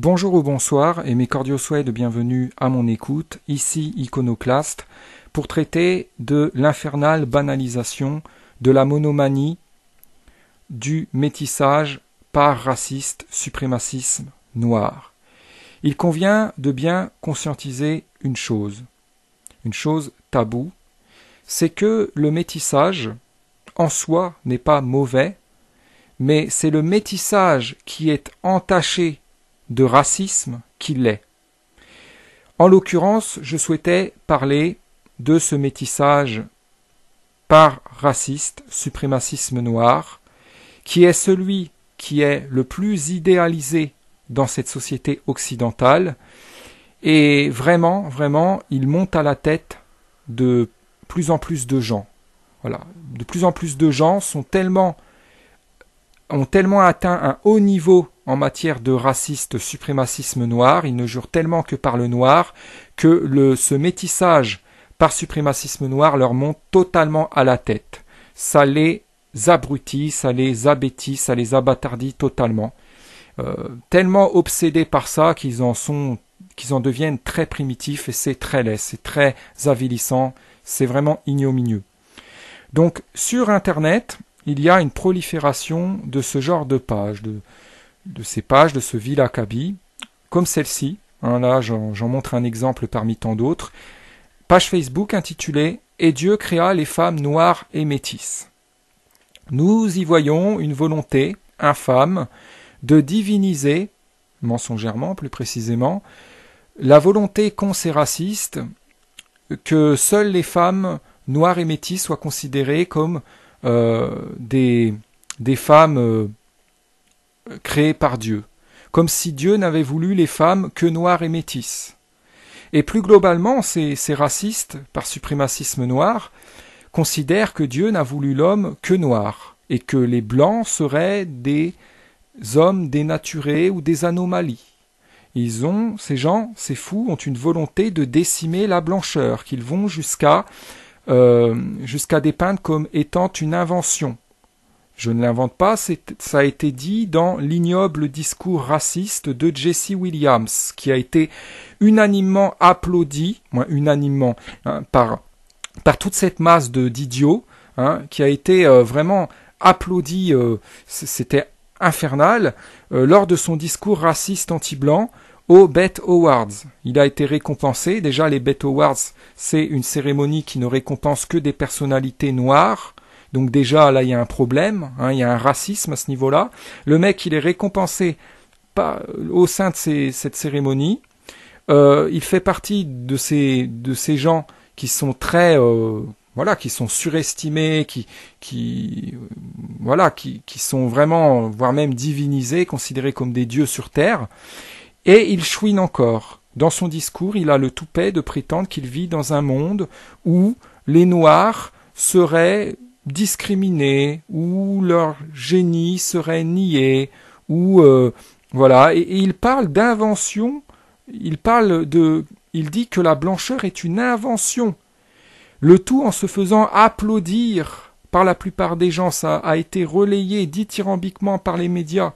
Bonjour ou bonsoir et mes cordiaux souhaits de bienvenue à mon écoute, ici Iconoclaste, pour traiter de l'infernale banalisation de la monomanie du métissage par raciste, suprémacisme noir. Il convient de bien conscientiser une chose taboue, c'est que le métissage en soi n'est pas mauvais, mais c'est le métissage qui est entaché de racisme qui l'est. En l'occurrence, je souhaitais parler de ce métissage par raciste, suprémacisme noir, qui est celui qui est le plus idéalisé dans cette société occidentale, et vraiment, il monte à la tête de plus en plus de gens. Voilà. De plus en plus de gens ont tellement atteint un haut niveau en matière de raciste suprémacisme noir, ils ne jurent tellement que par le noir, que ce métissage par suprémacisme noir leur monte totalement à la tête. Ça les abrutit, ça les abêtit, ça les abâtardit totalement. Tellement obsédés par ça qu'ils en deviennent très primitifs, et c'est très laid, c'est très avilissant, c'est vraiment ignominieux. Donc sur Internet, il y a une prolifération de ce genre de pages, de ces pages, de ce vil acabit, comme celle-ci. Là, j'en montre un exemple parmi tant d'autres. Page Facebook intitulée « Et Dieu créa les femmes noires et métisses ». Nous y voyons une volonté infâme de diviniser, mensongèrement plus précisément, la volonté qu'ont ces racistes que seules les femmes noires et métisses soient considérées comme des femmes créées par Dieu, comme si Dieu n'avait voulu les femmes que noires et métisses. Et plus globalement, ces racistes, par suprémacisme noir, considèrent que Dieu n'a voulu l'homme que noir, et que les blancs seraient des hommes dénaturés ou des anomalies. Ces gens, ces fous, ont une volonté de décimer la blancheur, qu'ils vont jusqu'à dépeindre comme étant une invention. Je ne l'invente pas, ça a été dit dans l'ignoble discours raciste de Jesse Williams, qui a été unanimement applaudi, par toute cette masse d'idiots, qui a été vraiment applaudi, c'était infernal, lors de son discours raciste anti-blanc aux Bet Awards. Il a été récompensé. Déjà, les Bet Awards, c'est une cérémonie qui ne récompense que des personnalités noires. Donc déjà, là, il y a un problème, il y a un racisme à ce niveau-là. Le mec, il est récompensé au sein de cette cérémonie. Il fait partie de ces gens qui sont très... qui sont surestimés, qui sont vraiment, voire même divinisés, considérés comme des dieux sur terre. Et il chouine encore. Dans son discours, il a le toupet de prétendre qu'il vit dans un monde où les Noirs seraient discriminés, où leur génie serait nié, et il parle d'invention, il dit que la blancheur est une invention. Le tout en se faisant applaudir par la plupart des gens. Ça a été relayé dithyrambiquement par les médias.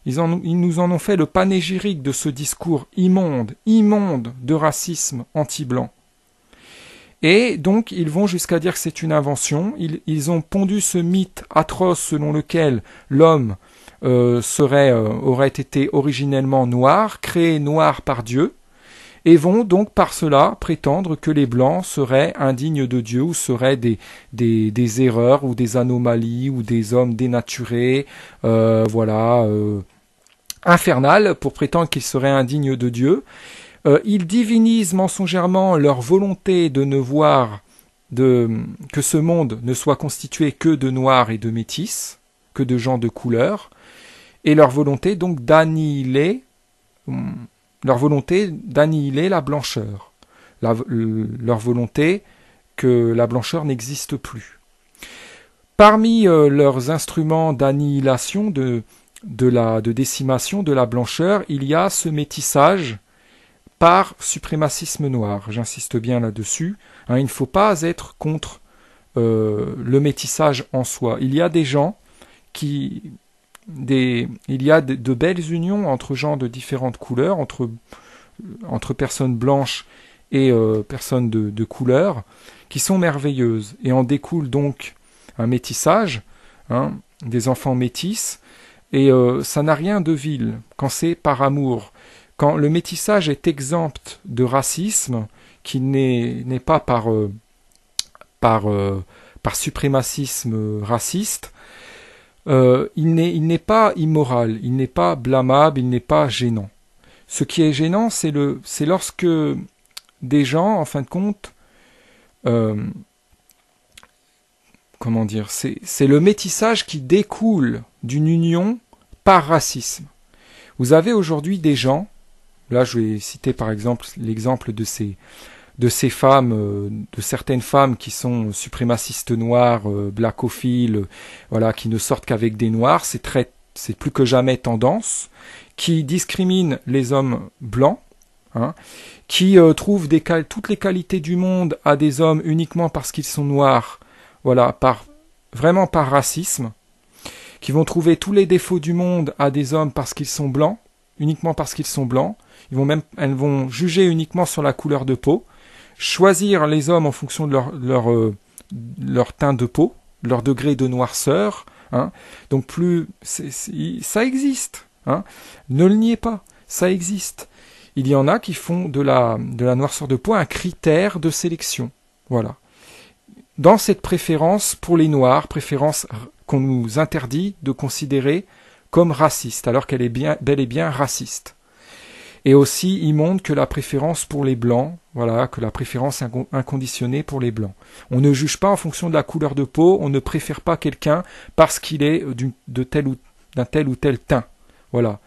Ils nous en ont fait le panégyrique de ce discours immonde de racisme anti-blanc. Et donc, ils vont jusqu'à dire que c'est une invention. Ils ont pondu ce mythe atroce selon lequel l'homme aurait été originellement noir, créé noir par Dieu, et vont donc par cela prétendre que les blancs seraient indignes de Dieu, ou seraient des erreurs, ou des anomalies, ou des hommes dénaturés, infernales, pour prétendre qu'ils seraient indignes de Dieu. Ils divinisent mensongèrement leur volonté de ne voir que ce monde ne soit constitué que de noirs et de métis, que de gens de couleur, et leur volonté donc d'annihiler la blancheur, leur volonté que la blancheur n'existe plus. Parmi leurs instruments d'annihilation, de décimation de la blancheur, il y a ce métissage par suprémacisme noir. J'insiste bien là-dessus. Il ne faut pas être contre le métissage en soi. Il y a des gens qui il y a de belles unions entre gens de différentes couleurs, entre personnes blanches et personnes de couleur, qui sont merveilleuses. Et en découle donc un métissage, hein, des enfants métis, et ça n'a rien de vil quand c'est par amour. Quand le métissage est exempt de racisme, qui n'est pas par suprémacisme raciste, il n'est pas immoral, il n'est pas blâmable, il n'est pas gênant. Ce qui est gênant, c'est lorsque des gens, en fin de compte, comment dire, c'est le métissage qui découle d'une union par racisme. Vous avez aujourd'hui des gens, là je vais citer par exemple l'exemple de ces femmes, de certaines femmes qui sont suprémacistes noires, blackophiles, voilà, qui ne sortent qu'avec des noirs, c'est plus que jamais tendance, qui discriminent les hommes blancs, hein, qui trouvent toutes les qualités du monde à des hommes uniquement parce qu'ils sont noirs, voilà, vraiment par racisme, qui vont trouver tous les défauts du monde à des hommes parce qu'ils sont blancs, uniquement parce qu'ils sont blancs, elles vont juger uniquement sur la couleur de peau, choisir les hommes en fonction de leur teint de peau, leur degré de noirceur, hein. Donc ça existe, hein. Ne le niez pas, ça existe. Il y en a qui font de la noirceur de peau un critère de sélection, voilà. Dans cette préférence pour les noirs, préférence qu'on nous interdit de considérer comme raciste, alors qu'elle est bel et bien raciste. Et aussi, il montre que la préférence pour les blancs, voilà, que la préférence inconditionnée pour les blancs. On ne juge pas en fonction de la couleur de peau, on ne préfère pas quelqu'un parce qu'il est d'un tel ou tel teint. Voilà.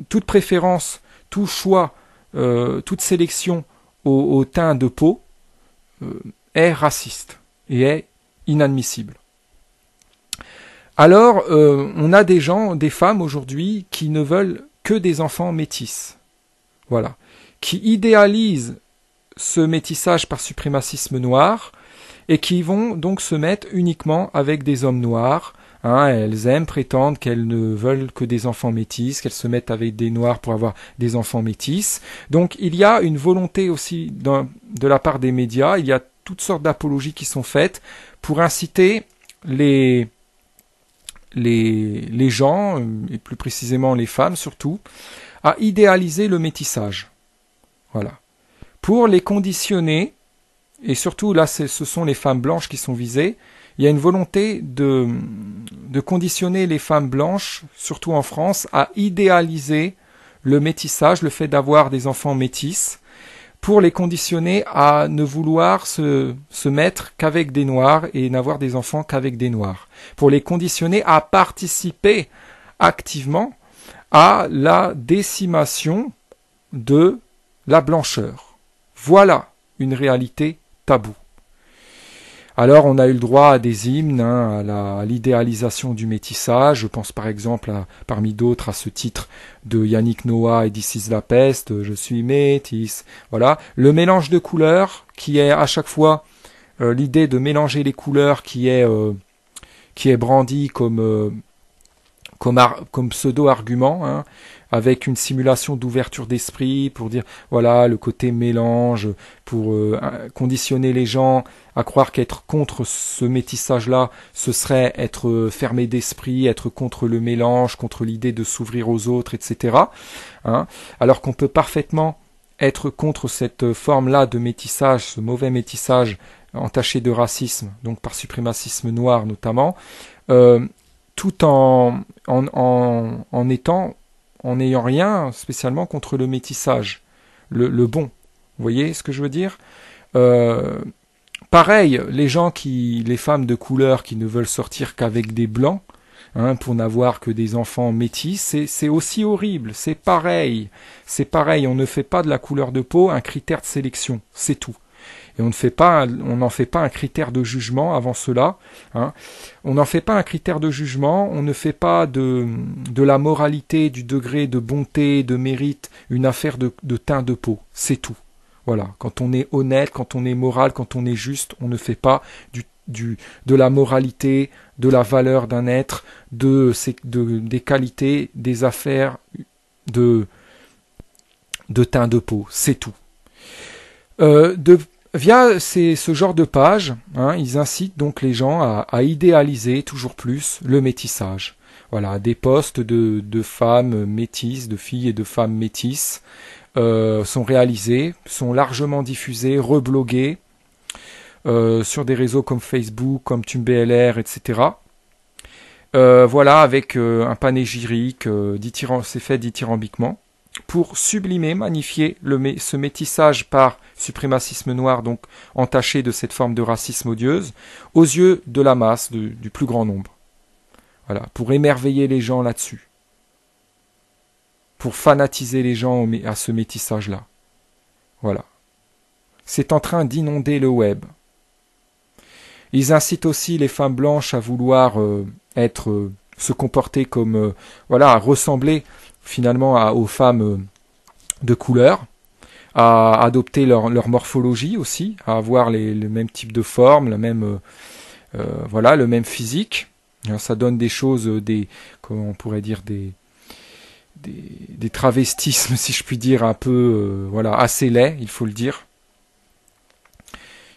Toute préférence, tout choix, toute sélection au teint de peau est raciste et est inadmissible. Alors, on a des femmes aujourd'hui qui ne veulent que des enfants métis. Voilà. Qui idéalisent ce métissage par suprémacisme noir et qui vont donc se mettre uniquement avec des hommes noirs. Hein, elles prétendent qu'elles ne veulent que des enfants métis, qu'elles se mettent avec des noirs pour avoir des enfants métis. Donc il y a une volonté aussi de la part des médias, il y a toutes sortes d'apologies qui sont faites pour inciter les gens, et plus précisément les femmes surtout, à idéaliser le métissage. Voilà. Pour les conditionner, et surtout là ce sont les femmes blanches qui sont visées, il y a une volonté de conditionner les femmes blanches, surtout en France, à idéaliser le métissage, le fait d'avoir des enfants métis, pour les conditionner à ne vouloir se mettre qu'avec des noirs et n'avoir des enfants qu'avec des noirs. Pour les conditionner à participer activement à la décimation de la blancheur. Voilà une réalité taboue. Alors on a eu le droit à des hymnes, hein, à l'idéalisation du métissage. Je pense par exemple, parmi d'autres, à ce titre de Yannick Noah et This is la peste, je suis métisse. Voilà, le mélange de couleurs qui est à chaque fois l'idée de mélanger les couleurs qui est brandie comme pseudo-argument, hein, avec une simulation d'ouverture d'esprit pour dire, voilà, le côté mélange, pour conditionner les gens à croire qu'être contre ce métissage-là, ce serait être fermé d'esprit, être contre le mélange, contre l'idée de s'ouvrir aux autres, etc. Hein, alors qu'on peut parfaitement être contre cette forme-là de métissage, ce mauvais métissage entaché de racisme, donc par suprémacisme noir notamment, tout en n'ayant rien spécialement contre le métissage, le bon. Vous voyez ce que je veux dire ? Pareil, les femmes de couleur qui ne veulent sortir qu'avec des blancs, hein, pour n'avoir que des enfants métis, c'est aussi horrible, c'est pareil, on ne fait pas de la couleur de peau un critère de sélection, c'est tout. Et on n'en fait pas un critère de jugement avant cela, hein. On n'en fait pas un critère de jugement, on ne fait pas de la moralité, du degré de bonté, de mérite, une affaire de teint de peau, c'est tout. Voilà, quand on est honnête, quand on est moral, quand on est juste, on ne fait pas de la moralité, de la valeur d'un être, des qualités, des affaires, de teint de peau, c'est tout. Via ce genre de page, ils incitent donc les gens à idéaliser toujours plus le métissage. Voilà, des posts de femmes métisses, de filles et de femmes métisses sont réalisés, sont largement diffusés, reblogués sur des réseaux comme Facebook, comme TubeLR, etc. Voilà, avec un panégyrique, c'est fait dithyrambiquement, pour sublimer, magnifier ce métissage par suprémacisme noir, donc entaché de cette forme de racisme odieuse, aux yeux de la masse, du plus grand nombre. Voilà, pour émerveiller les gens là-dessus. Pour fanatiser les gens à ce métissage-là. Voilà. C'est en train d'inonder le web. Ils incitent aussi les femmes blanches à vouloir se comporter comme, à ressembler finalement aux femmes de couleur, à adopter leur morphologie aussi, à avoir le même type de forme, le même physique. Ça donne des choses, comment on pourrait dire, des travestismes, si je puis dire, un peu, assez laids, il faut le dire.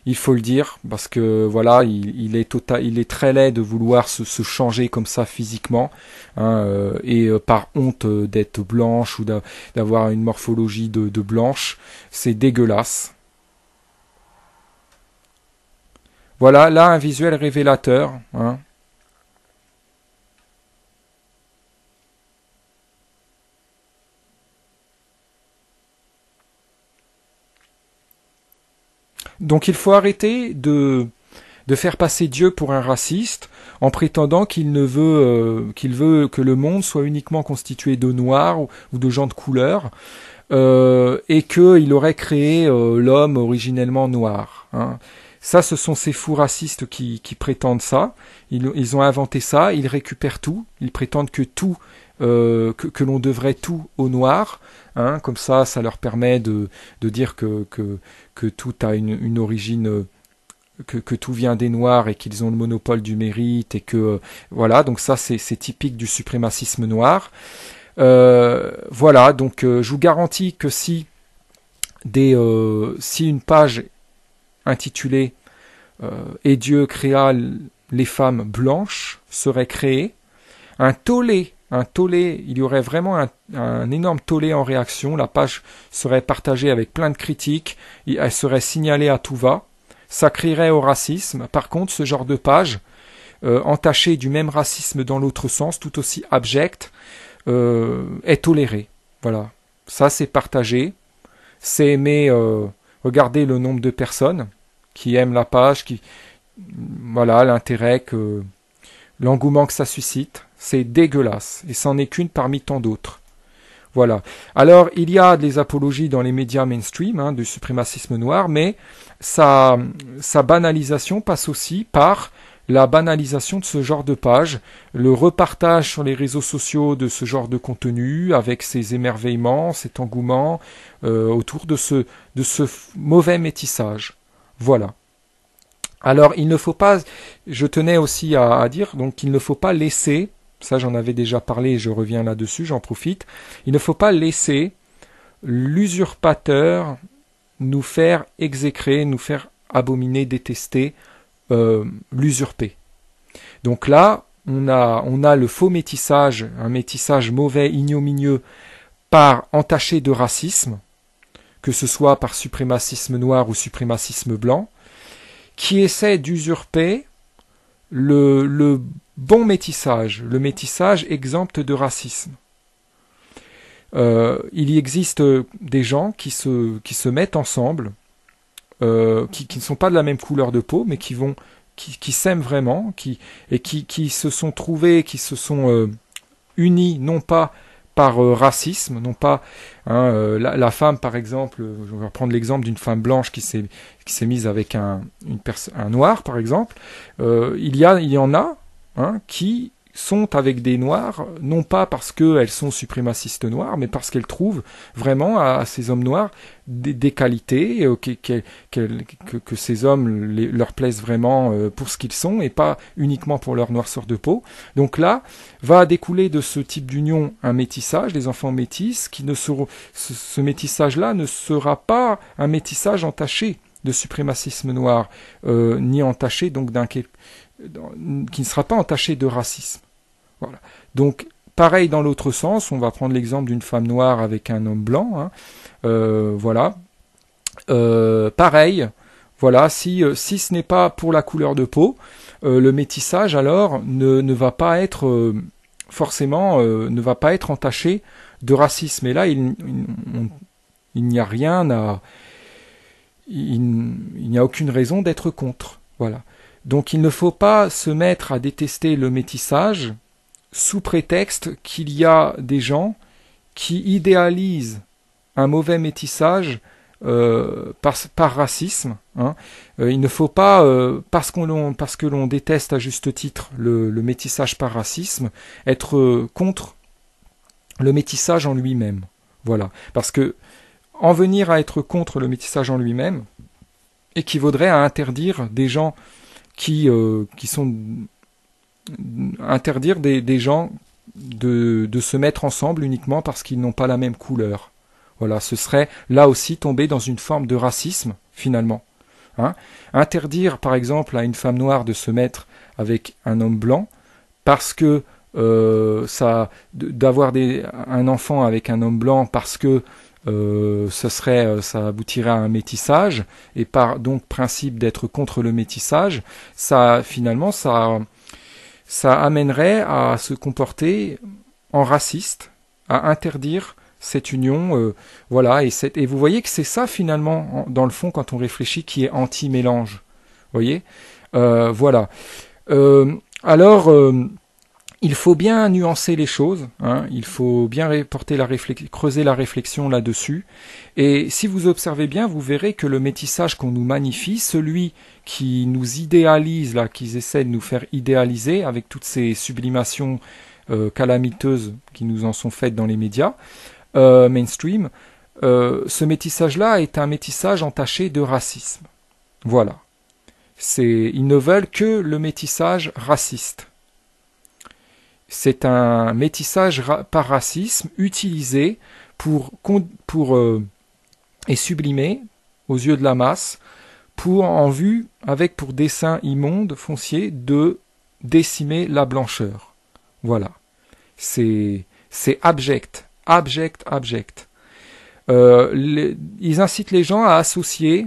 Il faut le dire, parce que voilà, il est très laid de vouloir se changer comme ça physiquement, et par honte d'être blanche ou d'avoir une morphologie de blanche, c'est dégueulasse. Voilà, là un visuel révélateur. Donc il faut arrêter de faire passer Dieu pour un raciste en prétendant qu'il veut que le monde soit uniquement constitué de noirs ou de gens de couleur, et qu'il aurait créé l'homme originellement noir. Ça, ce sont ces fous racistes qui prétendent ça. Ils ont inventé ça, ils récupèrent tout, ils prétendent que tout, que l'on devrait tout au noir. Comme ça leur permet de dire que tout a une origine, que tout vient des noirs et qu'ils ont le monopole du mérite et que voilà, donc ça c'est typique du suprémacisme noir. Voilà, donc je vous garantis que si une page intitulée Et Dieu créa les femmes blanches serait créée, un tollé, il y aurait vraiment un énorme tollé en réaction, la page serait partagée avec plein de critiques, elle serait signalée à tout va, ça crierait au racisme. Par contre, ce genre de page, entachée du même racisme dans l'autre sens, tout aussi abject, est tolérée. Voilà, ça c'est partagé, c'est aimé, regardez le nombre de personnes qui aiment la page, voilà l'intérêt l'engouement que ça suscite, c'est dégueulasse, et c'en est qu'une parmi tant d'autres. Voilà. Alors, il y a des apologies dans les médias mainstream du suprémacisme noir, mais sa banalisation passe aussi par la banalisation de ce genre de page, le repartage sur les réseaux sociaux de ce genre de contenu, avec ses émerveillements, cet engouement autour de ce mauvais métissage. Voilà. Alors, il ne faut pas, je tenais aussi à dire, donc qu'il ne faut pas laisser, ça j'en avais déjà parlé et je reviens là-dessus, j'en profite, il ne faut pas laisser l'usurpateur nous faire exécrer, nous faire abominer, détester, l'usurper. Donc là, on a le faux métissage, un métissage mauvais, ignominieux, entaché de racisme, que ce soit par suprémacisme noir ou suprémacisme blanc, qui essaie d'usurper le bon métissage, le métissage exempt de racisme. Il y existe des gens qui se mettent ensemble, qui ne sont pas de la même couleur de peau, mais qui s'aiment vraiment, qui se sont trouvés, qui se sont unis, non pas par racisme, non pas la femme par exemple, je vais reprendre l'exemple d'une femme blanche qui s'est mise avec un noir par exemple, il y en a qui sont avec des Noirs, non pas parce qu'elles sont suprémacistes noires, mais parce qu'elles trouvent vraiment à ces hommes noirs des qualités, que ces hommes leur plaisent vraiment pour ce qu'ils sont et pas uniquement pour leur noirceur de peau. Donc là, va découler de ce type d'union un métissage, des enfants métis, qui ne seront, ce métissage-là ne sera pas un métissage entaché de suprémacisme noir, ni entaché donc qui ne sera pas entaché de racisme. Voilà. Donc, pareil dans l'autre sens, on va prendre l'exemple d'une femme noire avec un homme blanc. Hein. Voilà. Pareil, voilà, si ce n'est pas pour la couleur de peau, le métissage alors ne va pas être forcément ne va pas être entaché de racisme. Et là, il n'y a rien à il n'y a aucune raison d'être contre. Voilà. Donc il ne faut pas se mettre à détester le métissage sous prétexte qu'il y a des gens qui idéalisent un mauvais métissage par racisme. Hein. Il ne faut pas, parce que l'on déteste à juste titre le métissage par racisme, être contre le métissage en lui-même. Voilà. Parce que en venir à être contre le métissage en lui-même équivaudrait à interdire des gens qui sont interdire des gens de se mettre ensemble uniquement parce qu'ils n'ont pas la même couleur. Voilà, ce serait là aussi tomber dans une forme de racisme finalement. Hein. Interdire par exemple à une femme noire de se mettre avec un homme blanc parce que d'avoir un enfant avec un homme blanc parce que ça aboutirait à un métissage et par donc principe d'être contre le métissage, ça amènerait à se comporter en raciste, à interdire cette union, voilà, et vous voyez que c'est ça finalement dans le fond quand on réfléchit qui est anti-mélange, voyez, voilà. Alors il faut bien nuancer les choses, hein, il faut bien creuser la réflexion là-dessus. Et si vous observez bien, vous verrez que le métissage qu'on nous magnifie, celui qui nous idéalise, là, qu'ils essaient de nous faire idéaliser avec toutes ces sublimations calamiteuses qui nous en sont faites dans les médias mainstream, ce métissage-là est un métissage entaché de racisme. Voilà. Ils ne veulent que le métissage raciste. C'est un métissage par racisme utilisé et sublimé aux yeux de la masse pour dessein immonde, foncier, de décimer la blancheur. Voilà. C'est abject. Abject. Ils incitent les gens à associer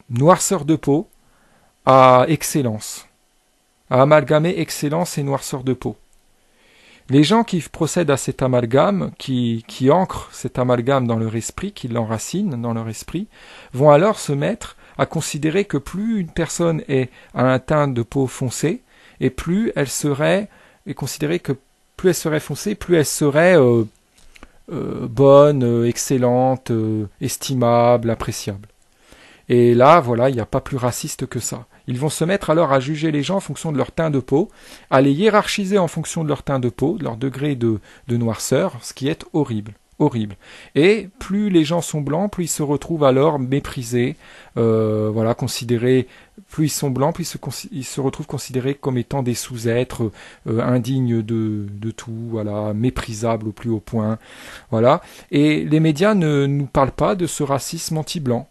noirceur de peau à excellence. À amalgamer excellence et noirceur de peau. Les gens qui procèdent à cet amalgame, qui ancrent cet amalgame dans leur esprit, qui l'enracinent dans leur esprit, vont alors se mettre à considérer que plus une personne a un teint de peau foncé, et plus elle serait foncée, plus elle serait bonne, excellente, estimable, appréciable. Et là, voilà, il n'y a pas plus raciste que ça. Ils vont se mettre alors à juger les gens en fonction de leur teint de peau, à les hiérarchiser en fonction de leur teint de peau, de leur degré de noirceur, ce qui est horrible. Horrible. Et plus les gens sont blancs, plus ils se retrouvent alors méprisés, voilà, considérés, plus ils sont blancs, plus ils se retrouvent considérés comme étant des sous-êtres, indignes de tout, voilà, méprisables au plus haut point, voilà. Et les médias ne nous parlent pas de ce racisme anti-blanc.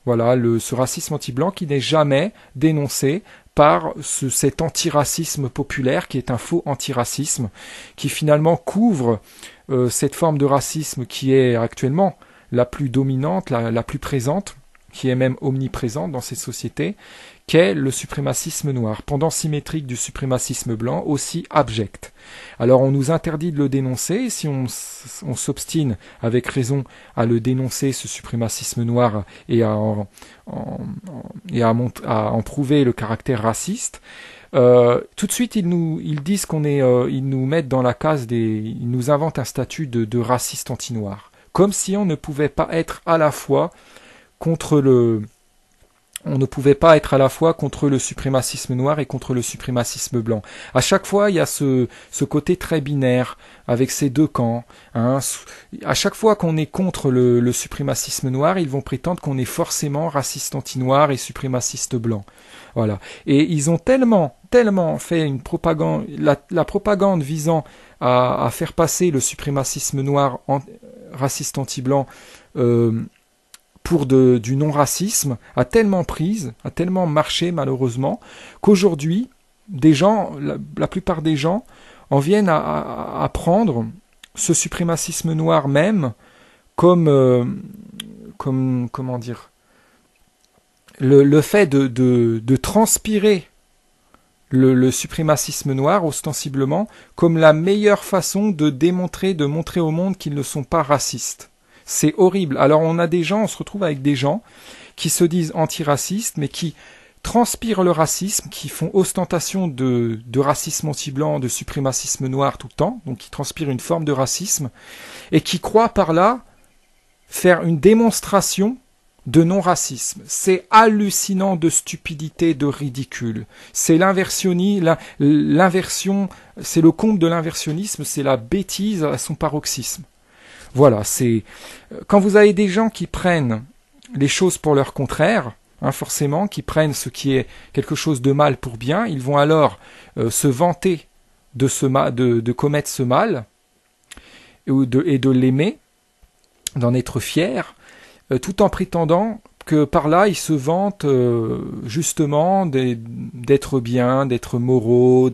Voilà, ce racisme anti-blanc qui n'est jamais dénoncé par cet antiracisme populaire qui est un faux antiracisme, qui finalement couvre cette forme de racisme qui est actuellement la plus dominante, la plus présente, qui est même omniprésente dans ces sociétés, qu'est le suprémacisme noir, pendant symétrique du suprémacisme blanc, aussi abject. Alors on nous interdit de le dénoncer, et si on s'obstine avec raison à le dénoncer, ce suprémacisme noir, et à en prouver le caractère raciste, tout de suite ils disent ils nous mettent dans la case ils nous inventent un statut de raciste anti-noir, comme si on ne pouvait pas être à la fois contre on ne pouvait pas être à la fois contre le suprémacisme noir et contre le suprémacisme blanc. À chaque fois, il y a ce côté très binaire, avec ces deux camps. Hein. À chaque fois qu'on est contre le suprémacisme noir, ils vont prétendre qu'on est forcément raciste anti-noir et suprémaciste blanc. Voilà. Et ils ont tellement fait une propagande, la propagande visant à faire passer le suprémacisme noir raciste anti-blanc pour du non-racisme, a tellement marché malheureusement, qu'aujourd'hui, des gens, la plupart des gens, en viennent à prendre ce suprémacisme noir même comme comment dire, le fait de transpirer le suprémacisme noir ostensiblement comme la meilleure façon de montrer au monde qu'ils ne sont pas racistes. C'est horrible. Alors on se retrouve avec des gens qui se disent antiracistes, mais qui transpirent le racisme, qui font ostentation de racisme anti-blanc, de suprémacisme noir tout le temps, donc qui transpirent une forme de racisme, et qui croient par là faire une démonstration de non-racisme. C'est hallucinant de stupidité, de ridicule. C'est l'inversion, c'est le comble de l'inversionnisme, c'est la bêtise à son paroxysme. Voilà, c'est quand vous avez des gens qui prennent les choses pour leur contraire, forcément, qui prennent ce qui est quelque chose de mal pour bien, ils vont alors se vanter de commettre ce mal et de l'aimer, d'en être fiers, tout en prétendant que par là ils se vantent justement d'être bien, d'être moraux,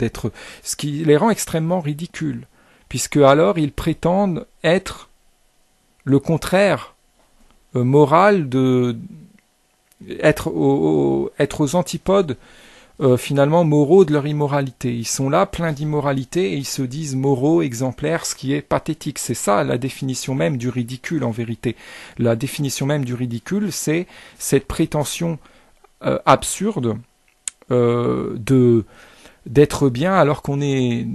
ce qui les rend extrêmement ridicules, puisque alors ils prétendent être le contraire moral être aux antipodes finalement moraux de leur immoralité. Ils sont là pleins d'immoralité et ils se disent moraux, exemplaires, ce qui est pathétique. C'est ça la définition même du ridicule en vérité. La définition même du ridicule, c'est cette prétention absurde d'être bien alors qu'on est,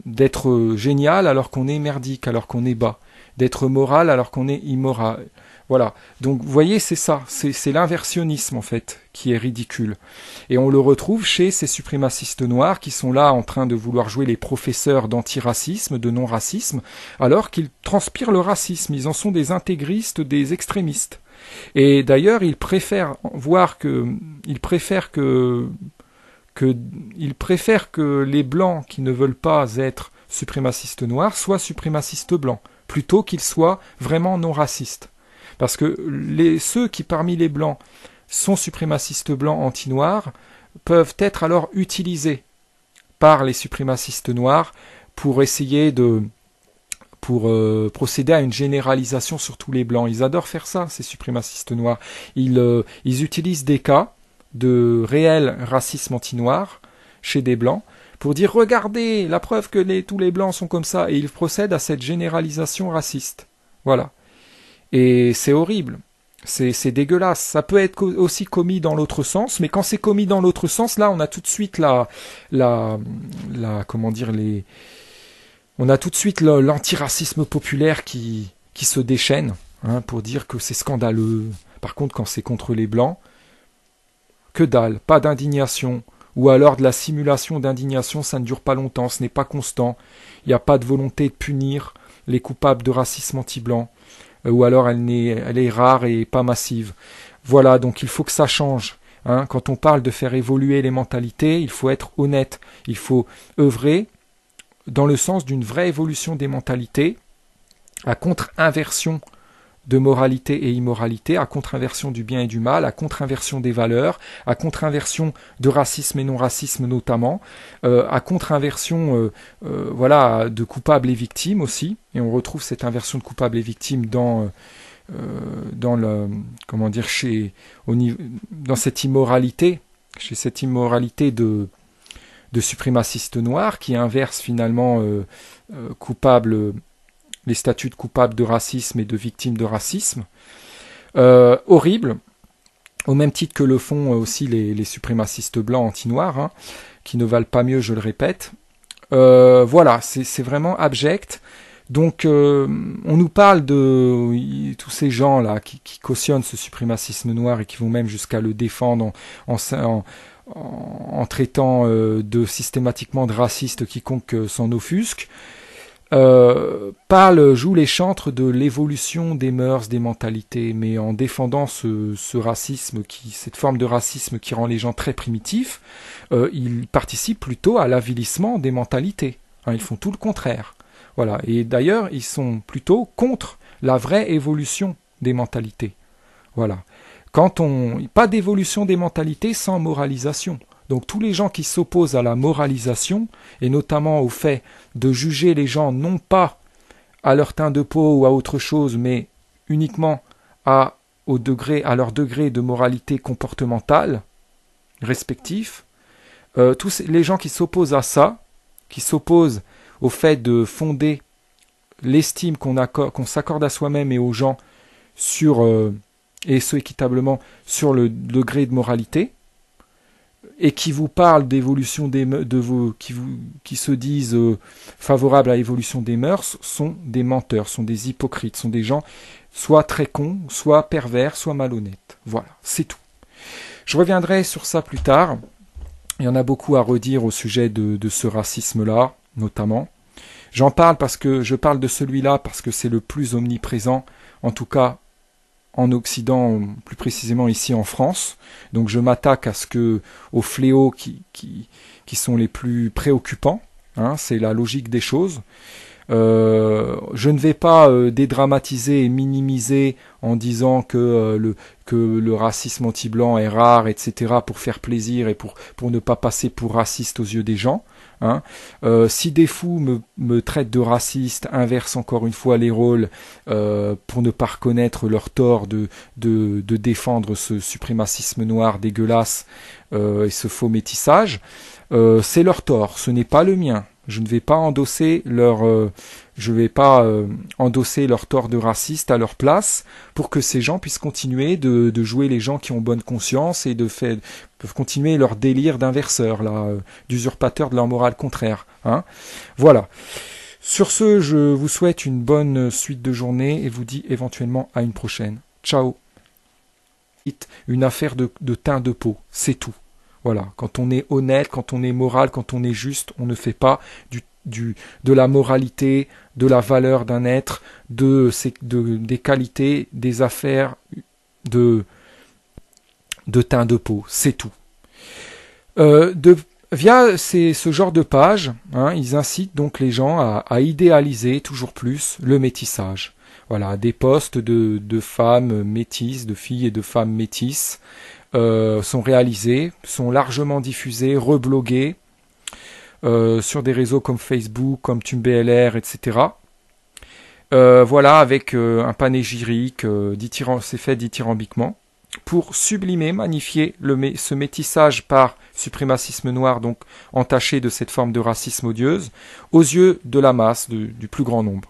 d'être génial alors qu'on est merdique, alors qu'on est bas, d'être moral alors qu'on est immoral. Voilà. Donc, vous voyez, c'est ça. C'est l'inversionnisme, en fait, qui est ridicule. Et on le retrouve chez ces suprémacistes noirs qui sont là en train de vouloir jouer les professeurs d'antiracisme, de non-racisme, alors qu'ils transpirent le racisme. Ils en sont des intégristes, des extrémistes. Et d'ailleurs, ils préfèrent que les blancs qui ne veulent pas être suprémacistes noirs soient suprémacistes blancs, plutôt qu'ils soient vraiment non-racistes. Parce que ceux qui parmi les blancs sont suprémacistes blancs anti-noirs peuvent être alors utilisés par les suprémacistes noirs pour essayer pour procéder à une généralisation sur tous les blancs. Ils adorent faire ça, ces suprémacistes noirs. Ils utilisent des cas de réel racisme anti-noir chez des blancs pour dire regardez, la preuve que tous les blancs sont comme ça, et ils procèdent à cette généralisation raciste. Voilà. Et c'est horrible, c'est dégueulasse. Ça peut être aussi commis dans l'autre sens, mais quand c'est commis dans l'autre sens, là, on a tout de suite on a tout de suite l'antiracisme populaire qui se déchaîne, pour dire que c'est scandaleux. Par contre, quand c'est contre les blancs, que dalle, pas d'indignation, ou alors de la simulation d'indignation, ça ne dure pas longtemps, ce n'est pas constant. Il n'y a pas de volonté de punir les coupables de racisme anti-blanc. Ou alors elle est rare et pas massive. Voilà, donc il faut que ça change. Quand on parle de faire évoluer les mentalités, il faut être honnête. Il faut œuvrer dans le sens d'une vraie évolution des mentalités, à contre-inversion de moralité et immoralité, à contre-inversion du bien et du mal, à contre-inversion des valeurs, à contre-inversion de racisme et non-racisme notamment, à contre-inversion de coupables et victimes aussi, et on retrouve cette inversion de coupables et victimes dans cette immoralité, chez cette immoralité de suprémacistes noirs qui inverse finalement les statuts de coupables de racisme et de victimes de racisme. Horrible, au même titre que le font aussi les suprémacistes blancs anti-noirs, qui ne valent pas mieux, je le répète. Voilà, c'est vraiment abject. Donc, on nous parle de tous ces gens-là qui cautionnent ce suprémacisme noir et qui vont même jusqu'à le défendre en traitant systématiquement de raciste quiconque s'en offusque. Joue les chantres de l'évolution des mœurs, des mentalités, mais en défendant ce racisme, cette forme de racisme qui rend les gens très primitifs, ils participent plutôt à l'avilissement des mentalités. Ils font tout le contraire. Voilà. Et d'ailleurs, ils sont plutôt contre la vraie évolution des mentalités. Voilà. Pas d'évolution des mentalités sans moralisation. Donc tous les gens qui s'opposent à la moralisation, et notamment au fait de juger les gens non pas à leur teint de peau ou à autre chose, mais uniquement à leur degré de moralité comportementale respectif, tous les gens qui s'opposent à ça, qui s'opposent au fait de fonder l'estime qu'on s'accorde à soi-même et aux gens et ce équitablement sur le degré de moralité, et qui vous parlent d'évolution qui se disent favorables à l'évolution des mœurs, sont des menteurs, sont des hypocrites, sont des gens soit très cons, soit pervers, soit malhonnêtes. Voilà, c'est tout. Je reviendrai sur ça plus tard. Il y en a beaucoup à redire au sujet de ce racisme-là, notamment. Je parle de celui-là parce que c'est le plus omniprésent, en tout cas en Occident, plus précisément ici en France. Donc je m'attaque aux fléaux qui sont les plus préoccupants. C'est la logique des choses. Je ne vais pas dédramatiser et minimiser en disant que le racisme anti-blanc est rare, etc., pour faire plaisir et pour ne pas passer pour raciste aux yeux des gens. Si des fous me traitent de raciste, inversent encore une fois les rôles pour ne pas reconnaître leur tort de défendre ce suprémacisme noir dégueulasse et ce faux métissage, c'est leur tort, ce n'est pas le mien. Je ne vais pas endosser leur tort de raciste à leur place pour que ces gens puissent continuer de jouer les gens qui ont bonne conscience et peuvent continuer leur délire d'inverseurs, d'usurpateurs de leur morale contraire. Voilà. Sur ce, je vous souhaite une bonne suite de journée et vous dis éventuellement à une prochaine. Ciao. Une affaire de teint de peau, c'est tout. Voilà, quand on est honnête, quand on est moral, quand on est juste, on ne fait pas de la moralité, de la valeur d'un être, des qualités, des affaires, de teint de peau, c'est tout. Via ce genre de page, ils incitent donc les gens à idéaliser toujours plus le métissage. Voilà, des posts de femmes métisses, de filles et de femmes métisses, sont réalisés, sont largement diffusés, reblogués sur des réseaux comme Facebook, comme TubeLR, etc. Voilà, avec un panégyrique, c'est fait dithyrambiquement, pour sublimer, magnifier ce métissage par suprémacisme noir, donc entaché de cette forme de racisme odieuse, aux yeux de la masse, du plus grand nombre.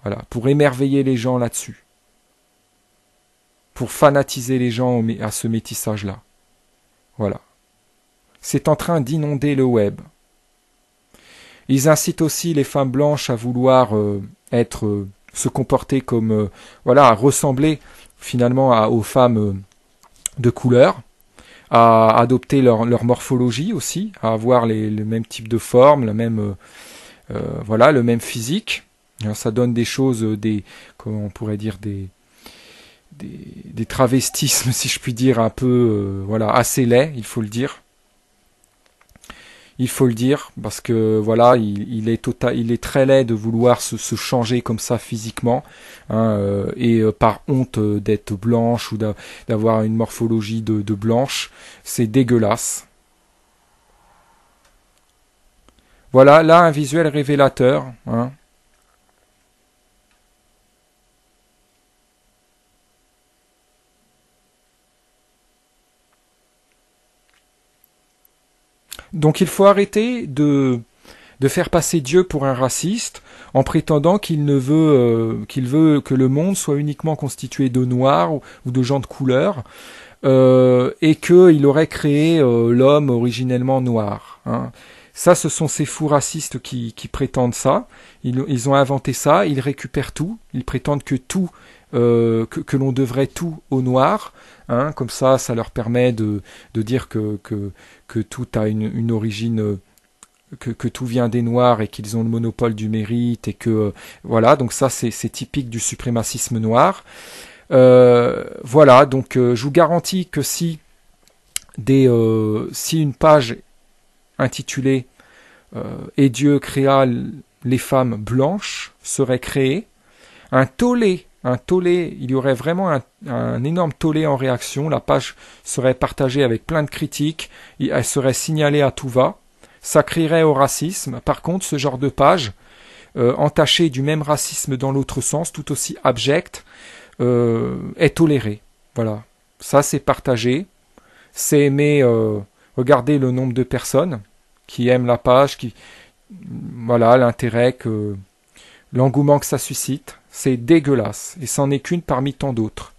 Voilà, pour émerveiller les gens là-dessus. Pour fanatiser les gens à ce métissage-là. Voilà. C'est en train d'inonder le web. Ils incitent aussi les femmes blanches à vouloir se comporter comme, à ressembler finalement aux femmes de couleur, à adopter leur morphologie aussi, à avoir le même type de forme, le même physique. Ça donne des choses, comment on pourrait dire, des travestismes, si je puis dire, un peu, assez laids, il faut le dire. Il faut le dire, parce que il est très laid de vouloir se changer comme ça physiquement, et par honte d'être blanche ou d'avoir une morphologie de blanche, c'est dégueulasse. Voilà, là un visuel révélateur. Donc il faut arrêter de faire passer Dieu pour un raciste en prétendant qu'il veut que le monde soit uniquement constitué de noirs ou de gens de couleur, et qu'il aurait créé l'homme originellement noir. Ça, ce sont ces fous racistes qui prétendent ça. Ils ont inventé ça, ils récupèrent tout, ils prétendent que tout, que l'on devrait tout aux Noirs. Hein, comme ça leur permet de dire que tout a une origine, que tout vient des Noirs et qu'ils ont le monopole du mérite et que voilà. Donc ça, c'est typique du suprémacisme noir. Voilà. Donc je vous garantis que si une page intitulée Et Dieu créa les femmes blanches serait créée, un tollé, il y aurait vraiment un énorme tollé en réaction, la page serait partagée avec plein de critiques, elle serait signalée à tout va, ça crierait au racisme. Par contre, ce genre de page, entachée du même racisme dans l'autre sens, tout aussi abject, est tolérée. Voilà, ça c'est partagé, c'est aimé, regardez le nombre de personnes qui aiment la page, voilà, l'intérêt l'engouement que ça suscite, c'est dégueulasse, et c'en est qu'une parmi tant d'autres.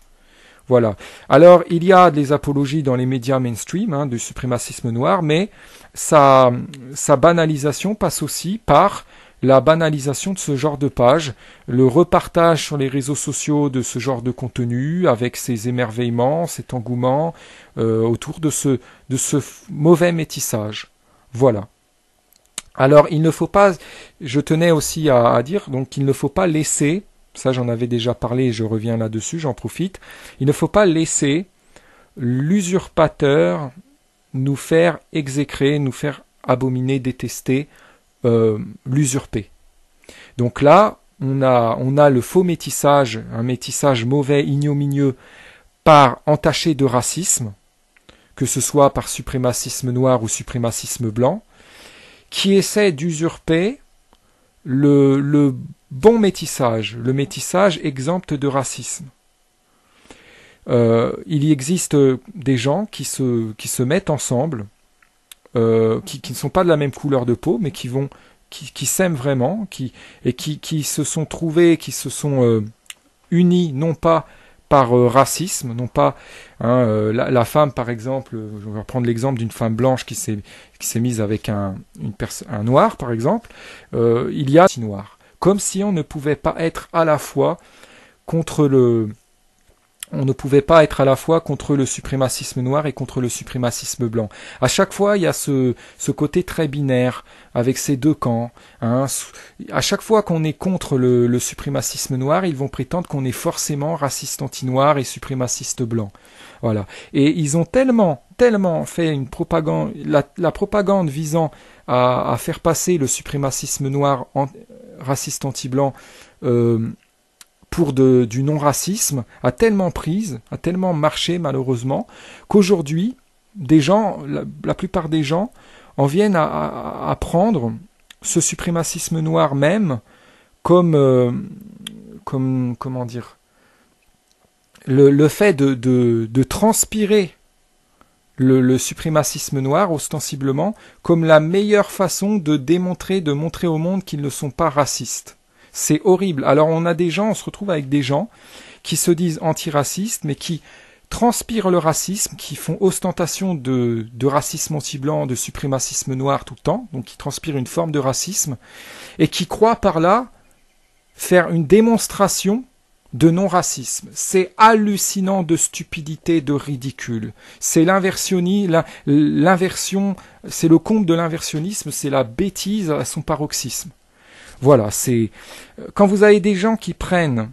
Voilà. Alors, il y a des apologies dans les médias mainstream, du suprémacisme noir, mais sa banalisation passe aussi par la banalisation de ce genre de page, le repartage sur les réseaux sociaux de ce genre de contenu, avec ses émerveillements, cet engouement, autour de ce mauvais métissage. Voilà. Alors, il ne faut pas, je tenais aussi à dire, donc qu'il ne faut pas laisser, ça j'en avais déjà parlé et je reviens là-dessus, j'en profite, il ne faut pas laisser l'usurpateur nous faire exécrer, nous faire abominer, détester, l'usurper. Donc là, on a le faux métissage, un métissage mauvais, ignominieux, entaché de racisme, que ce soit par suprémacisme noir ou suprémacisme blanc, qui essaie d'usurper le bon métissage, le métissage exempt de racisme. Il y existe des gens qui se mettent ensemble, qui ne sont pas de la même couleur de peau, mais qui s'aiment vraiment, qui se sont trouvés, qui se sont unis, non pas par racisme, non pas la femme par exemple, je vais prendre l'exemple d'une femme blanche qui s'est mise avec un noir par exemple, il y a un noir, comme si on ne pouvait pas être à la fois contre le suprémacisme noir et contre le suprémacisme blanc. À chaque fois, il y a ce côté très binaire, avec ces deux camps. À chaque fois qu'on est contre le suprémacisme noir, ils vont prétendre qu'on est forcément raciste anti-noir et suprémaciste blanc. Voilà. Et ils ont tellement fait une propagande, la propagande visant à faire passer le suprémacisme noir raciste anti-blanc, pour du non-racisme, a tellement marché malheureusement, qu'aujourd'hui, la plupart des gens en viennent à prendre ce suprémacisme noir même comme comment dire, le fait de transpirer le suprémacisme noir ostensiblement comme la meilleure façon de montrer au monde qu'ils ne sont pas racistes. C'est horrible. Alors on se retrouve avec des gens qui se disent antiracistes, mais qui transpirent le racisme, qui font ostentation de racisme anti-blanc, de suprémacisme noir tout le temps, donc qui transpirent une forme de racisme, et qui croient par là faire une démonstration de non-racisme. C'est hallucinant de stupidité, de ridicule. C'est l'inversion, c'est le comble de l'inversionnisme, c'est la bêtise à son paroxysme. Voilà, quand vous avez des gens qui prennent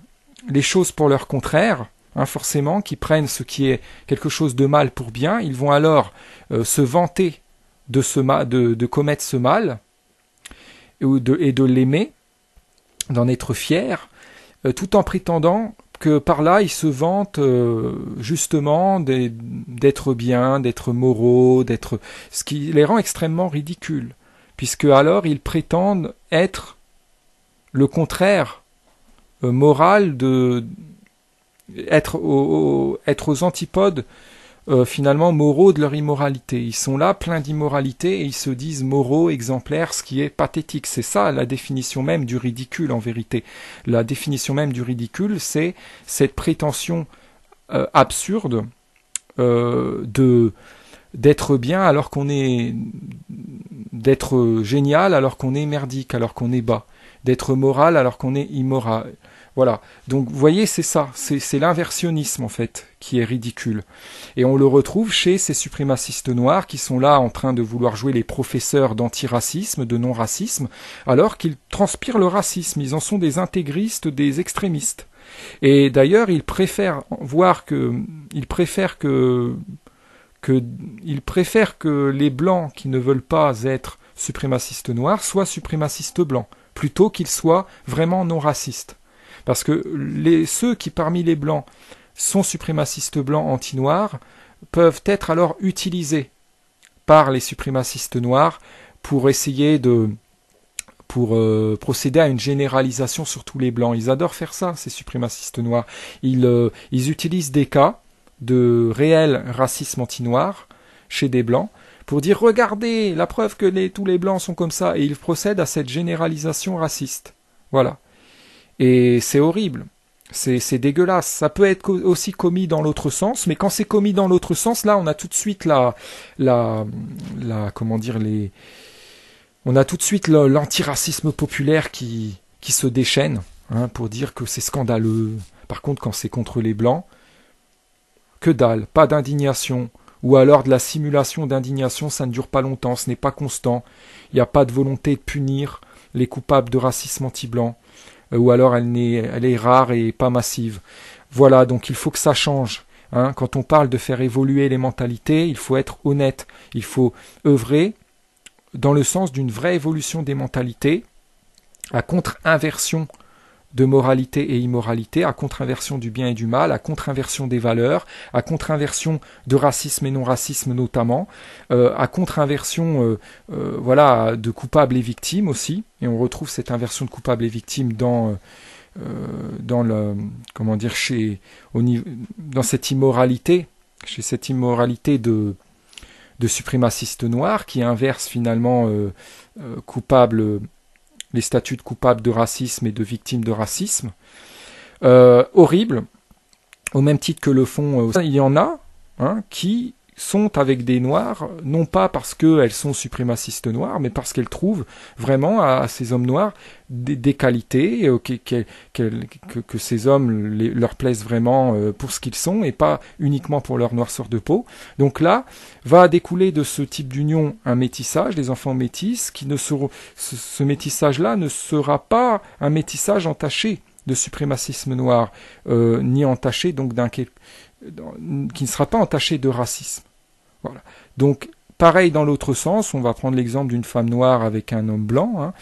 les choses pour leur contraire, forcément, qui prennent ce qui est quelque chose de mal pour bien, ils vont alors se vanter de commettre ce mal et de l'aimer, d'en être fiers, tout en prétendant que par là ils se vantent justement d'être bien, d'être moraux, ce qui les rend extrêmement ridicules, puisque alors ils prétendent être le contraire moral être aux antipodes finalement moraux de leur immoralité. Ils sont là pleins d'immoralité et ils se disent moraux, exemplaires, ce qui est pathétique. C'est ça la définition même du ridicule en vérité. La définition même du ridicule, c'est cette prétention absurde de d'être bien alors qu'on est, d'être génial alors qu'on est merdique, alors qu'on est bas, d'être moral alors qu'on est immoral. Voilà. Donc, vous voyez, c'est ça. C'est l'inversionnisme, en fait, qui est ridicule. Et on le retrouve chez ces suprémacistes noirs qui sont là en train de vouloir jouer les professeurs d'antiracisme, de non-racisme, alors qu'ils transpirent le racisme. Ils en sont des intégristes, des extrémistes. Et d'ailleurs, ils préfèrent que les blancs qui ne veulent pas être suprémacistes noirs soient suprémacistes blancs, plutôt qu'ils soient vraiment non racistes. Parce que ceux qui parmi les blancs sont suprémacistes blancs anti-noirs peuvent être alors utilisés par les suprémacistes noirs pour essayer pour procéder à une généralisation sur tous les blancs. Ils adorent faire ça, ces suprémacistes noirs. Ils utilisent des cas de réel racisme anti-noir chez des blancs pour dire regardez, la preuve que tous les blancs sont comme ça, et ils procèdent à cette généralisation raciste. Voilà. Et c'est horrible. C'est dégueulasse. Ça peut être aussi commis dans l'autre sens, mais quand c'est commis dans l'autre sens, là, on a tout de suite on a tout de suite l'antiracisme populaire qui se déchaîne, hein, pour dire que c'est scandaleux. Par contre, quand c'est contre les blancs, que dalle, pas d'indignation, ou alors de la simulation d'indignation, ça ne dure pas longtemps, ce n'est pas constant. Il n'y a pas de volonté de punir les coupables de racisme anti-blanc. Ou alors elle est rare et pas massive. Voilà, donc il faut que ça change. Hein. Quand on parle de faire évoluer les mentalités, il faut être honnête. Il faut œuvrer dans le sens d'une vraie évolution des mentalités, à contre-inversion de moralité et immoralité, à contre-inversion du bien et du mal, à contre-inversion des valeurs, à contre-inversion de racisme et non-racisme notamment, à contre-inversion voilà, de coupables et victimes aussi, et on retrouve cette inversion de coupables et victimes dans le comment dire dans cette immoralité, chez cette immoralité de suprémacistes noirs qui inverse finalement coupables les statuts de coupables de racisme et de victimes de racisme. Horrible, au même titre que le font... il y en a qui sont avec des noirs, non pas parce qu'elles sont suprémacistes noires, mais parce qu'elles trouvent vraiment à ces hommes noirs des qualités, que ces hommes leur plaisent vraiment pour ce qu'ils sont et pas uniquement pour leur noirceur de peau. Donc là, va découler de ce type d'union un métissage, des enfants métis, qui ne seront, ce métissage-là ne sera pas un métissage entaché de suprémacisme noir, ni entaché donc qui ne sera pas entaché de racisme. Voilà. Donc, pareil dans l'autre sens, on va prendre l'exemple d'une femme noire avec un homme blanc.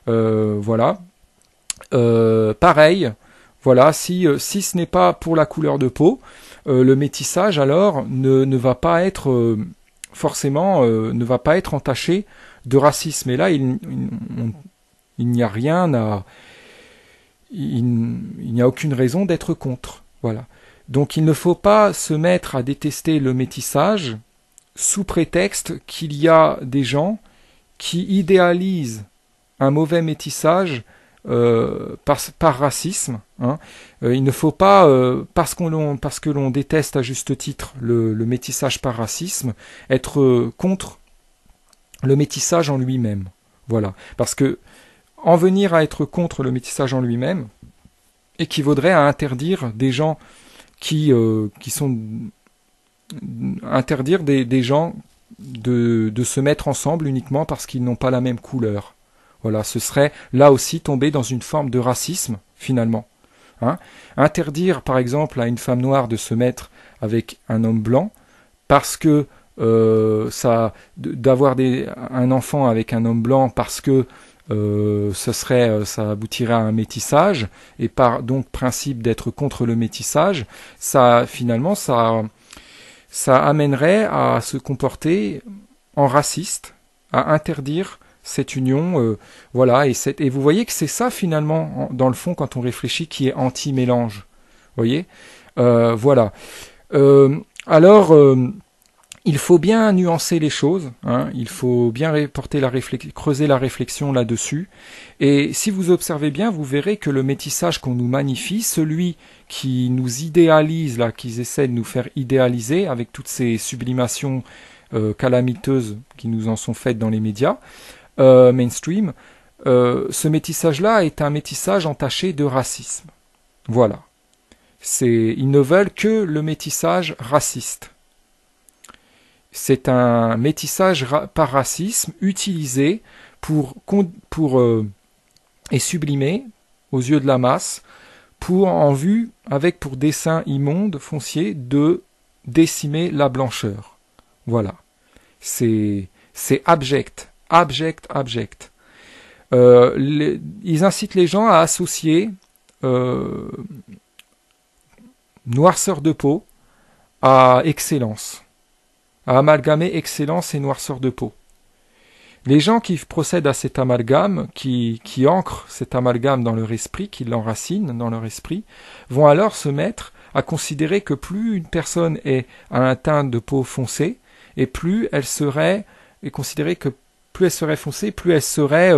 Voilà. Pareil, voilà, si ce n'est pas pour la couleur de peau, le métissage alors ne va pas être forcément ne va pas être entaché de racisme. Et là, il n'y a rien à... Il n'y a aucune raison d'être contre. Voilà. Donc il ne faut pas se mettre à détester le métissage sous prétexte qu'il y a des gens qui idéalisent un mauvais métissage par racisme. Hein. Il ne faut pas, parce que l'on déteste à juste titre le métissage par racisme, être contre le métissage en lui-même. Voilà. Parce que en venir à être contre le métissage en lui-même équivaudrait à interdire des gens qui sont interdire des gens de se mettre ensemble uniquement parce qu'ils n'ont pas la même couleur. Voilà, ce serait là aussi tomber dans une forme de racisme finalement. Hein. Interdire par exemple à une femme noire de se mettre avec un homme blanc parce que d'avoir un enfant avec un homme blanc parce que ça aboutirait à un métissage et par donc principe d'être contre le métissage, ça amènerait à se comporter en raciste, à interdire cette union, voilà, et vous voyez que c'est ça finalement, dans le fond, quand on réfléchit, qui est anti-mélange. Vous voyez, voilà. Alors, il faut bien nuancer les choses, hein, il faut bien creuser la réflexion là-dessus, et si vous observez bien, vous verrez que le métissage qu'on nous magnifie, celui qui nous idéalise, là, qu'ils essaient de nous faire idéaliser avec toutes ces sublimations calamiteuses qui nous en sont faites dans les médias mainstream, ce métissage-là est un métissage entaché de racisme. Voilà. Ils ne veulent que le métissage raciste. C'est un métissage par racisme utilisé et sublimé aux yeux de la masse pour dessein immonde, foncier, de décimer la blancheur. Voilà. C'est abject. Abject. Ils incitent les gens à associer noirceur de peau à excellence, à amalgamer excellence et noirceur de peau. Les gens qui procèdent à cet amalgame, qui ancrent cet amalgame dans leur esprit, qui l'enracinent dans leur esprit, vont alors se mettre à considérer que plus une personne a un teint de peau foncé, et plus elle serait foncée, plus elle serait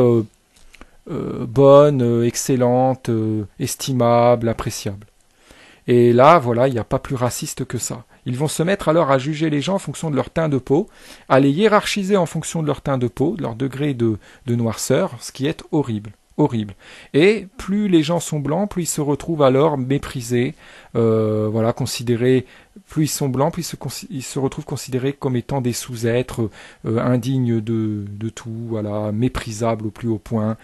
bonne, excellente, estimable, appréciable. Et là, voilà, il n'y a pas plus raciste que ça. Ils vont se mettre alors à juger les gens en fonction de leur teint de peau, à les hiérarchiser en fonction de leur teint de peau, de leur degré de noirceur, ce qui est horrible. Horrible. Et plus les gens sont blancs, plus ils se retrouvent alors méprisés, considérés. Plus ils sont blancs, plus ils se retrouvent considérés comme étant des sous-êtres, indignes de tout, voilà, méprisables au plus haut point,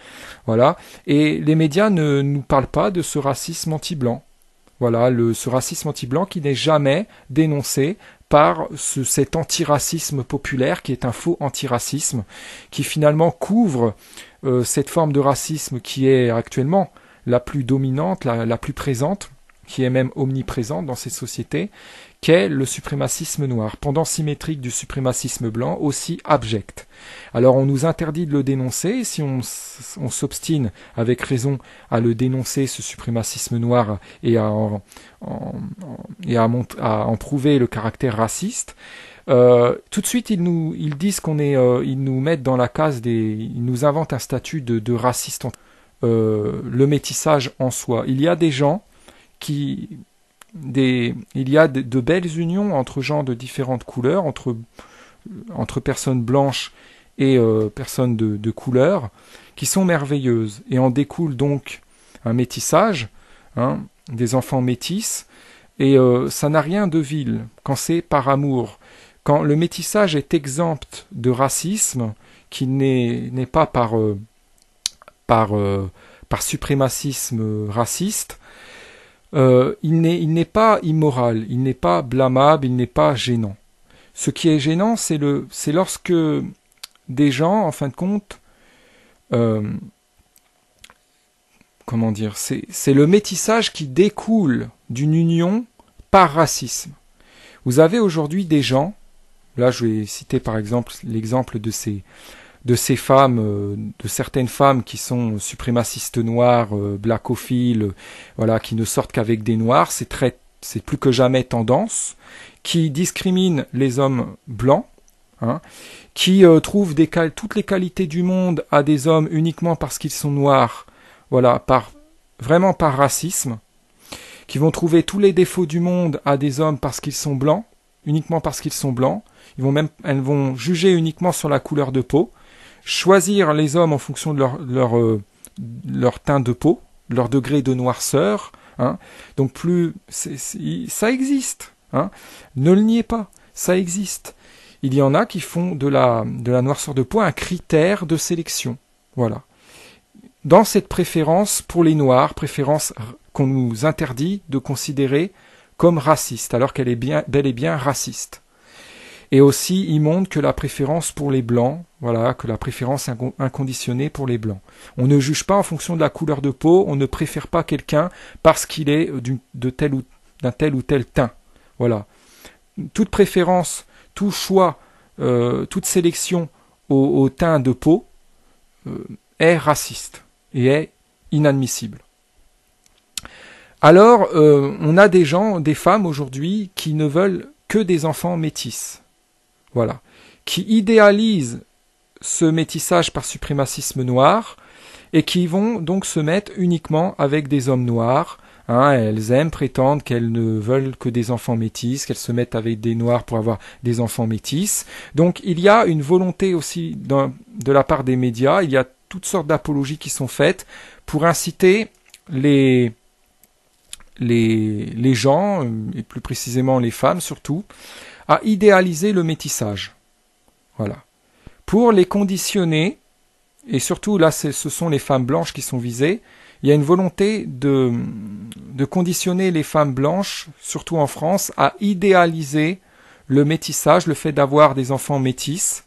voilà. Et les médias ne nous parlent pas de ce racisme anti-blanc. Voilà, ce racisme anti-blanc qui n'est jamais dénoncé par cet antiracisme populaire qui est un faux antiracisme, qui finalement couvre cette forme de racisme qui est actuellement la plus dominante, la plus présente, qui est même omniprésente dans ces sociétés, qu'est le suprémacisme noir, pendant symétrique du suprémacisme blanc, aussi abject. Alors on nous interdit de le dénoncer, et si on s'obstine avec raison à le dénoncer, ce suprémacisme noir, et à en prouver le caractère raciste, tout de suite ils disent ils nous mettent dans la case ils nous inventent un statut de raciste, le métissage en soi. Il y a des gens il y a de belles unions entre gens de différentes couleurs, entre personnes blanches et personnes de couleur, qui sont merveilleuses. Et en découle donc un métissage, des enfants métis, et ça n'a rien de vil quand c'est par amour. Quand le métissage est exempt de racisme, qui n'est pas par suprémacisme raciste, il n'est pas immoral, il n'est pas blâmable, il n'est pas gênant. Ce qui est gênant, c'est lorsque des gens, en fin de compte, c'est le métissage qui découle d'une union par racisme. Vous avez aujourd'hui des gens, là je vais citer par exemple l'exemple de ces femmes, de certaines femmes qui sont suprémacistes noires, blackophiles, voilà, qui ne sortent qu'avec des noirs, c'est plus que jamais tendance, qui discriminent les hommes blancs, qui trouvent toutes les qualités du monde à des hommes uniquement parce qu'ils sont noirs, voilà, vraiment par racisme, qui vont trouver tous les défauts du monde à des hommes parce qu'ils sont blancs, uniquement parce qu'ils sont blancs, elles vont juger uniquement sur la couleur de peau, choisir les hommes en fonction de leur teint de peau, leur degré de noirceur, donc ça existe, ne le niez pas, ça existe. Il y en a qui font de la noirceur de peau un critère de sélection, voilà. Dans cette préférence pour les noirs, préférence qu'on nous interdit de considérer comme raciste, alors qu'elle est bel et bien raciste. Et aussi immonde que la préférence pour les blancs, voilà, que la préférence inconditionnée pour les blancs. On ne juge pas en fonction de la couleur de peau, on ne préfère pas quelqu'un parce qu'il est d'un tel ou tel teint. Voilà. Toute préférence, tout choix, toute sélection au teint de peau est raciste et est inadmissible. Alors, on a des femmes aujourd'hui qui ne veulent que des enfants métis. Voilà, qui idéalisent ce métissage par suprémacisme noir et qui vont donc se mettre uniquement avec des hommes noirs, Hein, elles aiment prétendre qu'elles ne veulent que des enfants métis, qu'elles se mettent avec des noirs pour avoir des enfants métis. Donc il y a une volonté aussi de la part des médias, il y a toutes sortes d'apologies qui sont faites pour inciter les gens, et plus précisément les femmes surtout, à idéaliser le métissage. Voilà. Pour les conditionner, et surtout là ce sont les femmes blanches qui sont visées, il y a une volonté de conditionner les femmes blanches, surtout en France, à idéaliser le métissage, le fait d'avoir des enfants métis,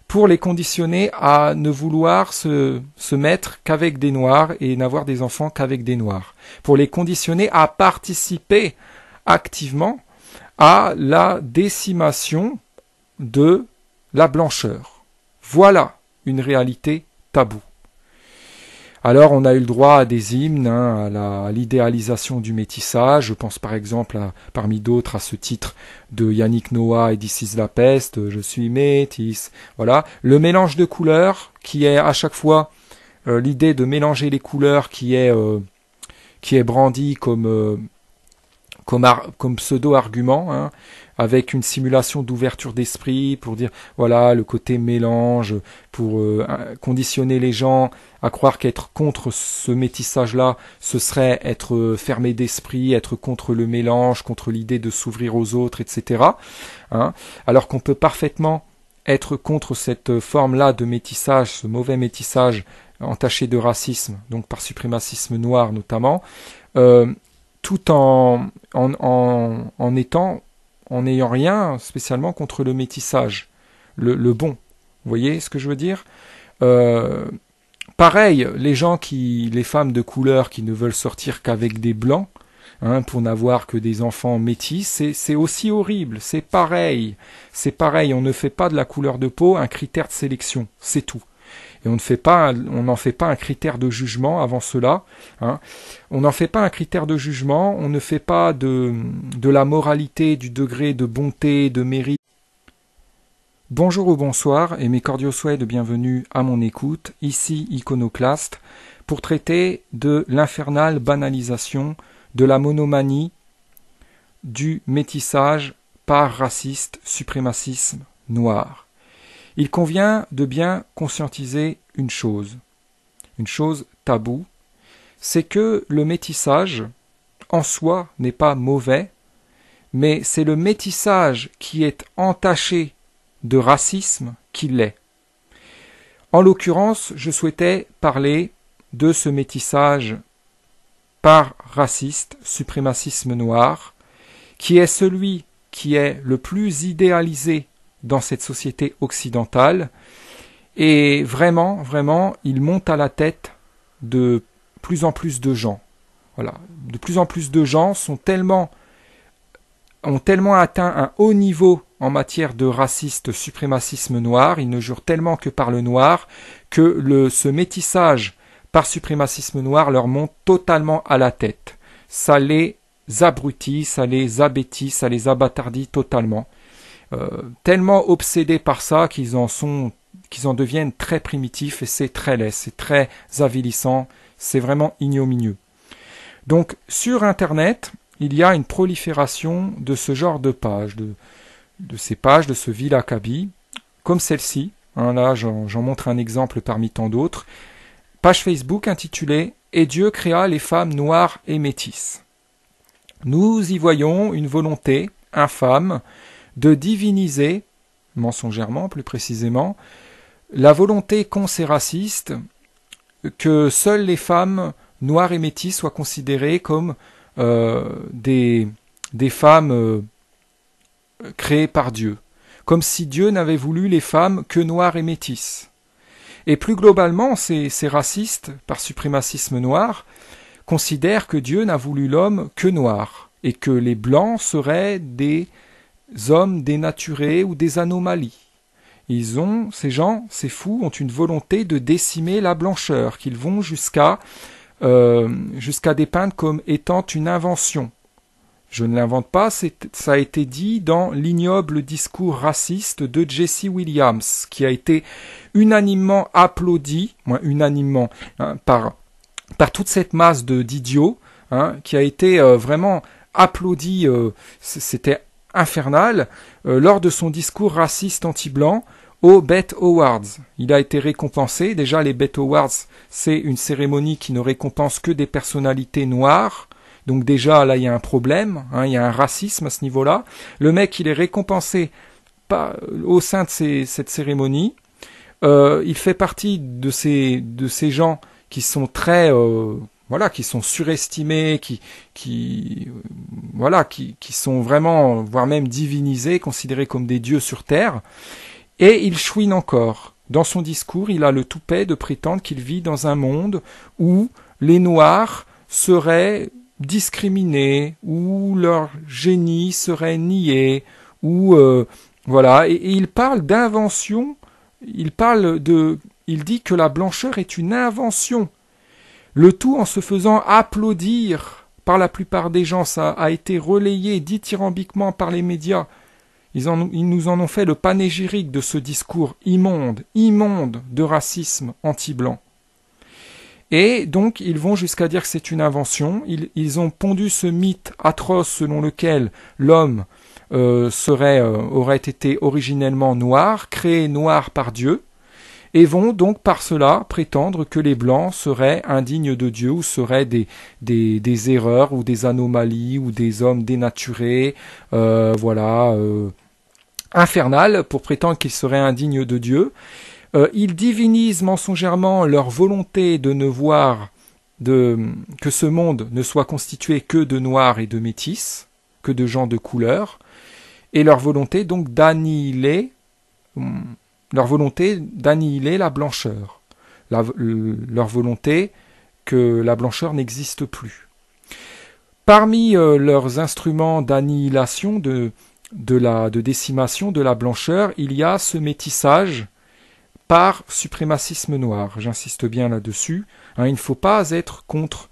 pour les conditionner à ne vouloir se mettre qu'avec des noirs et n'avoir des enfants qu'avec des noirs. Pour les conditionner à participer activement à la décimation de la blancheur. Voilà une réalité taboue. Alors on a eu le droit à des hymnes, à l'idéalisation du métissage. Je pense par exemple, parmi d'autres, à ce titre de Yannick Noah et This is la peste, je suis métisse. Voilà, le mélange de couleurs qui est à chaque fois l'idée de mélanger les couleurs qui est brandie comme pseudo-argument, hein, avec une simulation d'ouverture d'esprit pour dire, voilà, le côté mélange, pour conditionner les gens à croire qu'être contre ce métissage-là, ce serait être fermé d'esprit, être contre le mélange, contre l'idée de s'ouvrir aux autres, etc. Hein, alors qu'on peut parfaitement être contre cette forme-là de métissage, ce mauvais métissage entaché de racisme, donc par suprémacisme noir notamment, tout en n'ayant rien spécialement contre le métissage, le bon. Vous voyez ce que je veux dire ? Pareil, les femmes de couleur qui ne veulent sortir qu'avec des blancs, hein, pour n'avoir que des enfants métis, c'est aussi horrible. C'est pareil. On ne fait pas de la couleur de peau un critère de sélection. C'est tout. Et on n'en fait pas un critère de jugement avant cela. Hein. On n'en fait pas un critère de jugement, on ne fait pas de la moralité, du degré de bonté, de mérite. Bonjour ou bonsoir et mes cordiaux souhaits de bienvenue à mon écoute, ici Iconoclaste, pour traiter de l'infernale banalisation de la monomanie du métissage par raciste suprémacisme noir. Il convient de bien conscientiser une chose taboue, c'est que le métissage, en soi, n'est pas mauvais, mais c'est le métissage qui est entaché de racisme qui l'est. En l'occurrence, je souhaitais parler de ce métissage par raciste, suprémacisme noir, qui est celui qui est le plus idéalisé dans cette société occidentale, et vraiment, il monte à la tête de plus en plus de gens. Voilà, de plus en plus de gens ont tellement atteint un haut niveau en matière de raciste suprémacisme noir, ils ne jurent tellement que par le noir, que ce métissage par suprémacisme noir leur monte totalement à la tête. Ça les abrutit, ça les abêtit, ça les abâtardit totalement. Tellement obsédés par ça qu'ils en deviennent très primitifs, et c'est très laid, c'est très avilissant, c'est vraiment ignominieux. Donc sur Internet, il y a une prolifération de ce genre de pages, de ces pages, de ce vil acabit, comme celle-ci. Hein, là, j'en montre un exemple parmi tant d'autres. Page Facebook intitulée « Et Dieu créa les femmes noires et métisses ». Nous y voyons une volonté infâme de diviniser, mensongèrement plus précisément, la volonté concéraciste que seules les femmes noires et métisses soient considérées comme des femmes créées par Dieu, comme si Dieu n'avait voulu les femmes que noires et métisses. Et plus globalement, ces racistes, par suprémacisme noir, considèrent que Dieu n'a voulu l'homme que noir, et que les blancs seraient des hommes dénaturés ou des anomalies. Ces fous, ont une volonté de décimer la blancheur, qu'ils vont jusqu'à dépeindre comme étant une invention. Je ne l'invente pas, ça a été dit dans l'ignoble discours raciste de Jesse Williams, qui a été unanimement applaudi, par toute cette masse d'idiots, hein, qui a été vraiment applaudi, c'était infernal, lors de son discours raciste anti-blanc aux Bet Awards. Il a été récompensé. Déjà, les Bet Awards, c'est une cérémonie qui ne récompense que des personnalités noires. Donc déjà, là, il y a un problème, hein, il y a un racisme à ce niveau-là. Le mec, il est récompensé au sein de cette cérémonie. Il fait partie de ces gens qui sont très... qui sont surestimés, qui sont vraiment, voire même divinisés, considérés comme des dieux sur terre. Et il chouine encore. Dans son discours, il a le toupet de prétendre qu'il vit dans un monde où les Noirs seraient discriminés, où leur génie serait nié, où et il parle d'invention. Il dit que la blancheur est une invention. Le tout en se faisant applaudir par la plupart des gens. Ça a été relayé dithyrambiquement par les médias. Ils nous en ont fait le panégyrique de ce discours immonde de racisme anti-blanc. Et donc, ils vont jusqu'à dire que c'est une invention. Ils ont pondu ce mythe atroce selon lequel l'homme aurait été originellement noir, créé noir par Dieu, et vont donc par cela prétendre que les blancs seraient indignes de Dieu, ou seraient des erreurs, ou des anomalies, ou des hommes dénaturés, infernal, pour prétendre qu'ils seraient indignes de Dieu. Ils divinisent mensongèrement leur volonté de ne voir que ce monde ne soit constitué que de noirs et de métis, que de gens de couleur, et leur volonté donc d'annihiler la blancheur, leur volonté que la blancheur n'existe plus. Parmi leurs instruments d'annihilation, de décimation de la blancheur, il y a ce métissage par suprémacisme noir. J'insiste bien là-dessus. Il ne faut pas être contre